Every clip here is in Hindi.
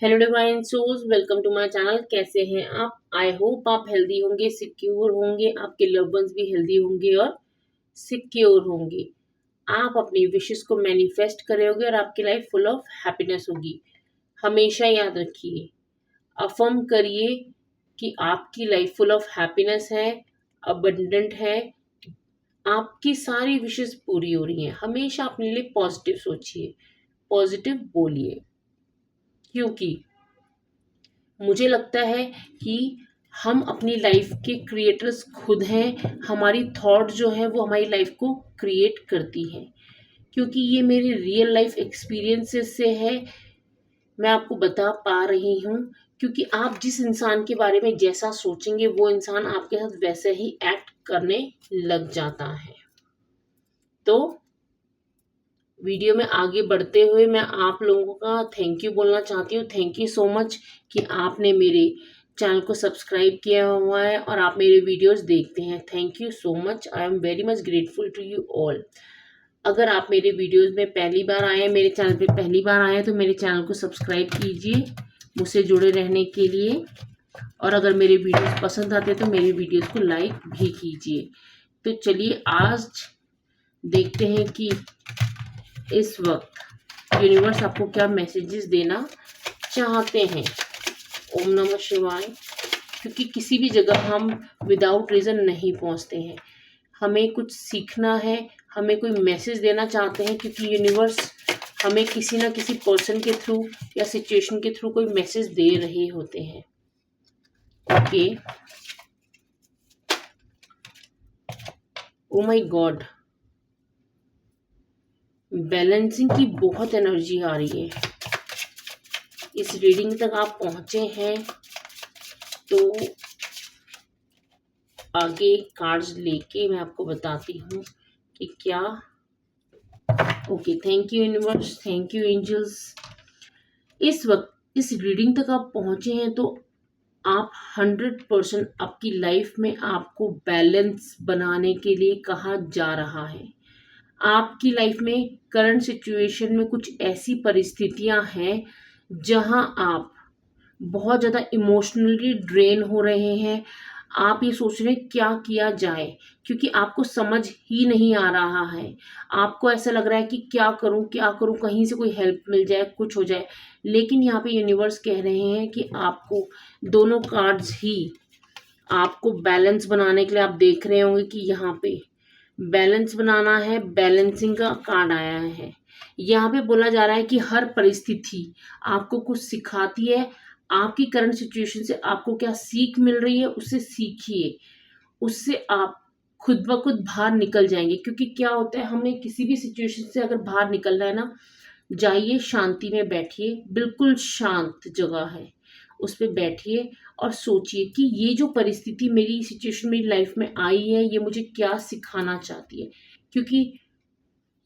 Hello divine souls, welcome to my channel. कैसे हैं आप? आई होप आप हेल्दी होंगे, सिक्योर होंगे, आपके लव वंस भी हेल्दी होंगे और सिक्योर होंगे। आप अपनी विशेस को मैनिफेस्ट करोगे और आपकी लाइफ फुल ऑफ हैप्पीनेस होगी। हमेशा याद रखिए, अफर्म करिए कि आपकी लाइफ फुल ऑफ हैप्पीनेस है, अबंडेंट है, आपकी सारी विशेस पूरी हो रही हैं। हमेशा अपने लिए पॉजिटिव सोचिए, पॉजिटिव बोलिए, क्योंकि मुझे लगता है कि हम अपनी लाइफ के क्रिएटर्स खुद हैं। हमारी थॉट जो है वो हमारी लाइफ को क्रिएट करती है, क्योंकि ये मेरे रियल लाइफ एक्सपीरियंसेस से है। मैं आपको बता पा रही हूँ, क्योंकि आप जिस इंसान के बारे में जैसा सोचेंगे वो इंसान आपके साथ वैसे ही एक्ट करने लग जाता है। तो वीडियो में आगे बढ़ते हुए मैं आप लोगों का थैंक यू बोलना चाहती हूँ। थैंक यू सो मच कि आपने मेरे चैनल को सब्सक्राइब किया हुआ है और आप मेरे वीडियोस देखते हैं। Thank you so much, I am very much grateful to you all. अगर आप मेरे वीडियोस में पहली बार आए हैं, मेरे चैनल पे पहली बार आए हैं, तो मेरे चैनल को सब्सक्राइब कीजिए मुझसे जुड़े रहने के लिए। और अगर मेरे वीडियोस पसंद आते हैं तो मेरे वीडियोस को लाइक भी कीजिए। तो चलिए आज देखते हैं कि इस वक्त यूनिवर्स आपको क्या मैसेजेस देना चाहते हैं। ओम नमः शिवाय। क्योंकि किसी भी जगह हम विदाउट रीज़न नहीं पहुंचते हैं। हमें कुछ सीखना है, हमें कोई मैसेज देना चाहते हैं, क्योंकि यूनिवर्स हमें किसी ना किसी पर्सन के थ्रू या सिचुएशन के थ्रू कोई मैसेज दे रहे होते हैं। Okay, oh my God, balancing की बहुत एनर्जी आ रही है। इस रीडिंग तक आप पहुंचे हैं तो आगे कार्ड्स लेके मैं आपको बताती हूँ कि क्या। Okay, thank you universe, thank you angels. इस वक्त इस रीडिंग तक आप पहुंचे हैं तो आप 100% आपकी लाइफ में आपको बैलेंस बनाने के लिए कहा जा रहा है। आपकी लाइफ में करंट सिचुएशन में कुछ ऐसी परिस्थितियां हैं जहां आप बहुत ज़्यादा इमोशनली ड्रेन हो रहे हैं। आप ये सोच रहे हैं क्या किया जाए, क्योंकि आपको समझ ही नहीं आ रहा है। आपको ऐसा लग रहा है कि क्या करूं क्या करूं, कहीं से कोई हेल्प मिल जाए, कुछ हो जाए। लेकिन यहाँ पे यूनिवर्स कह रहे हैं कि आपको दोनों कार्ड्स ही आपको बैलेंस बनाने के लिए, आप देख रहे होंगे कि यहाँ पे बैलेंस बनाना है। बैलेंसिंग का कार्ड आया है। यहाँ पे बोला जा रहा है कि हर परिस्थिति आपको कुछ सिखाती है। आपकी करंट सिचुएशन से आपको क्या सीख मिल रही है, उससे सीखिए, उससे आप खुद ब खुद बाहर निकल जाएंगे। क्योंकि क्या होता है, हमें किसी भी सिचुएशन से अगर बाहर निकलना है ना, जाइए शांति में बैठिए, बिल्कुल शांत जगह है, उस पे बैठिए और सोचिए कि ये जो परिस्थिति, मेरी सिचुएशन मेरी लाइफ में आई है, ये मुझे क्या सिखाना चाहती है। क्योंकि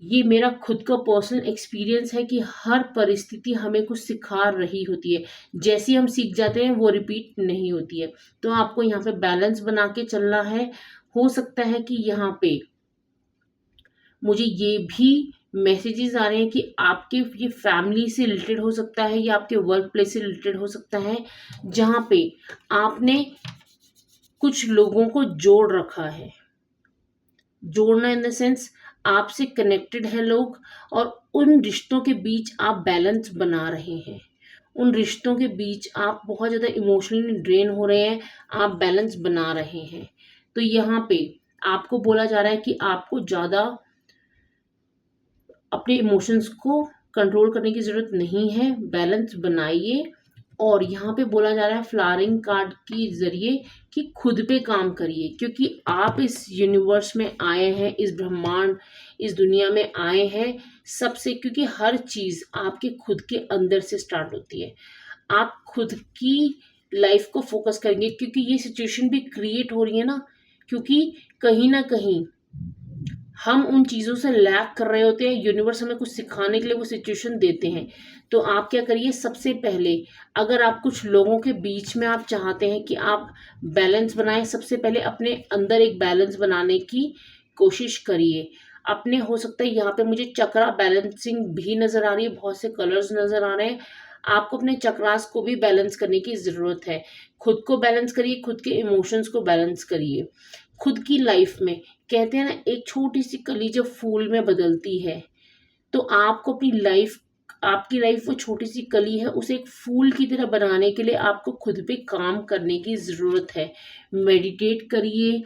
ये मेरा खुद का पर्सनल एक्सपीरियंस है कि हर परिस्थिति हमें कुछ सिखा रही होती है। जैसे हम सीख जाते हैं वो रिपीट नहीं होती है। तो आपको यहाँ पे बैलेंस बना के चलना है। हो सकता है कि यहाँ पे मुझे ये भी मैसेजेस आ रहे हैं कि आपके ये फैमिली से रिलेटेड हो सकता है या आपके वर्क प्लेस से रिलेटेड हो सकता है, जहाँ पे आपने कुछ लोगों को जोड़ रखा है। जोड़ना इन द सेंस, आपसे कनेक्टेड है लोग और उन रिश्तों के बीच आप बैलेंस बना रहे हैं। उन रिश्तों के बीच आप बहुत ज़्यादा इमोशनली ड्रेन हो रहे हैं, आप बैलेंस बना रहे हैं। तो यहाँ पे आपको बोला जा रहा है कि आपको ज़्यादा अपने इमोशंस को कंट्रोल करने की ज़रूरत नहीं है, बैलेंस बनाइए। और यहाँ पे बोला जा रहा है फ्लावरिंग कार्ड के ज़रिए कि खुद पे काम करिए, क्योंकि आप इस यूनिवर्स में आए हैं, इस ब्रह्मांड, इस दुनिया में आए हैं सबसे, क्योंकि हर चीज़ आपके खुद के अंदर से स्टार्ट होती है। आप खुद की लाइफ को फोकस करेंगे, क्योंकि ये सिचुएशन भी क्रिएट हो रही है ना, क्योंकि कहीं ना कहीं हम उन चीज़ों से लैक कर रहे होते हैं। यूनिवर्स हमें कुछ सिखाने के लिए वो सिचुएशन देते हैं। तो आप क्या करिए, सबसे पहले अगर आप कुछ लोगों के बीच में आप चाहते हैं कि आप बैलेंस बनाएं, सबसे पहले अपने अंदर एक बैलेंस बनाने की कोशिश करिए। अपने, हो सकता है यहाँ पे मुझे चक्रा बैलेंसिंग भी नज़र आ रही है, बहुत से कलर्स नज़र आ रहे हैं। आपको अपने चक्रास को भी बैलेंस करने की ज़रूरत है। खुद को बैलेंस करिए, खुद के इमोशंस को बैलेंस करिए। खुद की लाइफ में कहते हैं ना, एक छोटी सी कली जब फूल में बदलती है, तो आपको अपनी लाइफ, आपकी लाइफ वो छोटी सी कली है, उसे एक फूल की तरह बनाने के लिए आपको खुद पे काम करने की ज़रूरत है। मेडिटेट करिए,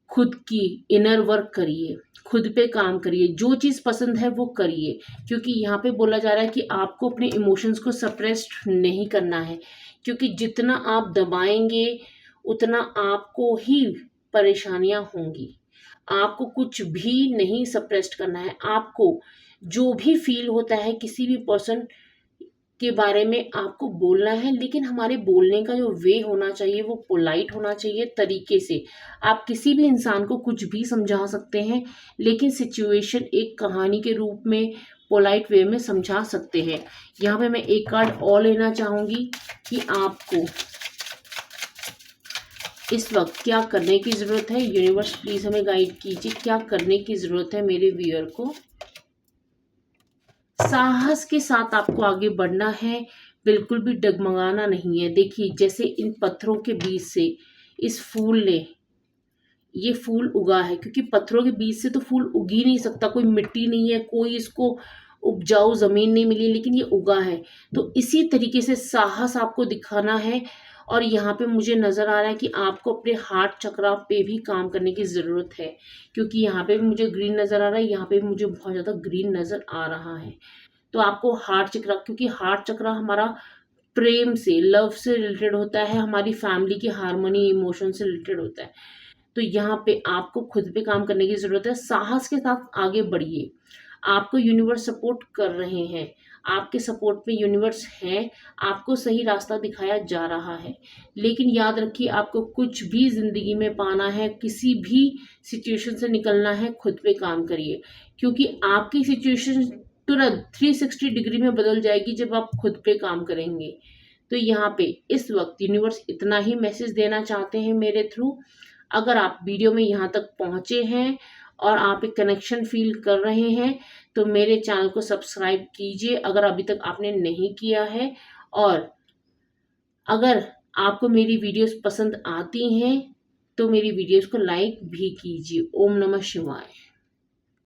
खुद की इनर वर्क करिए, खुद पे काम करिए, जो चीज़ पसंद है वो करिए, क्योंकि यहाँ पे बोला जा रहा है कि आपको अपने इमोशंस को सप्रेस्ड नहीं करना है, क्योंकि जितना आप दबाएंगे उतना आपको ही परेशानियां होंगी। आपको कुछ भी नहीं सप्रेस्ड करना है। आपको जो भी फील होता है किसी भी पर्सन के बारे में आपको बोलना है, लेकिन हमारे बोलने का जो वे होना चाहिए वो पोलाइट होना चाहिए तरीके से। आप किसी भी इंसान को कुछ भी समझा सकते हैं, लेकिन सिचुएशन एक कहानी के रूप में पोलाइट वे में समझा सकते हैं। यहाँ पे मैं एक कार्ड और लेना चाहूँगी कि आपको इस वक्त क्या करने की ज़रूरत है। यूनिवर्स प्लीज़ हमें गाइड कीजिए, क्या करने की ज़रूरत है मेरे व्यूअर को। साहस के साथ आपको आगे बढ़ना है, बिल्कुल भी डगमगाना नहीं है। देखिए, जैसे इन पत्थरों के बीच से इस फूल ने ये फूल उगा है, क्योंकि पत्थरों के बीच से तो फूल उग ही नहीं सकता, कोई मिट्टी नहीं है, कोई इसको उपजाऊ ज़मीन नहीं मिली, लेकिन ये उगा है। तो इसी तरीके से साहस आपको दिखाना है। और यहाँ पे मुझे नज़र आ रहा है कि आपको अपने हार्ट चक्रा पे भी काम करने की ज़रूरत है, क्योंकि यहाँ पे भी मुझे ग्रीन नज़र आ रहा है, यहाँ पे भी मुझे बहुत ज़्यादा ग्रीन नज़र आ रहा है। तो आपको हार्ट चक्र, क्योंकि हार्ट चक्र हमारा प्रेम से, लव से रिलेटेड होता है, हमारी फैमिली की हार्मनी, इमोशन से रिलेटेड होता है। तो यहाँ पे आपको खुद पे काम करने की ज़रूरत है। साहस के साथ आगे बढ़िए। आपको यूनिवर्स सपोर्ट कर रहे हैं, आपके सपोर्ट में यूनिवर्स है, आपको सही रास्ता दिखाया जा रहा है। लेकिन याद रखिए, आपको कुछ भी ज़िंदगी में पाना है, किसी भी सिचुएशन से निकलना है, खुद पे काम करिए, क्योंकि आपकी सिचुएशन तुरंत 360 डिग्री में बदल जाएगी जब आप खुद पे काम करेंगे। तो यहाँ पे इस वक्त यूनिवर्स इतना ही मैसेज देना चाहते हैं मेरे थ्रू। अगर आप वीडियो में यहाँ तक पहुँचे हैं और आप एक कनेक्शन फील कर रहे हैं, तो मेरे चैनल को सब्सक्राइब कीजिए अगर अभी तक आपने नहीं किया है। और अगर आपको मेरी वीडियोस पसंद आती हैं तो मेरी वीडियोस को लाइक भी कीजिए। ओम नमः शिवाय।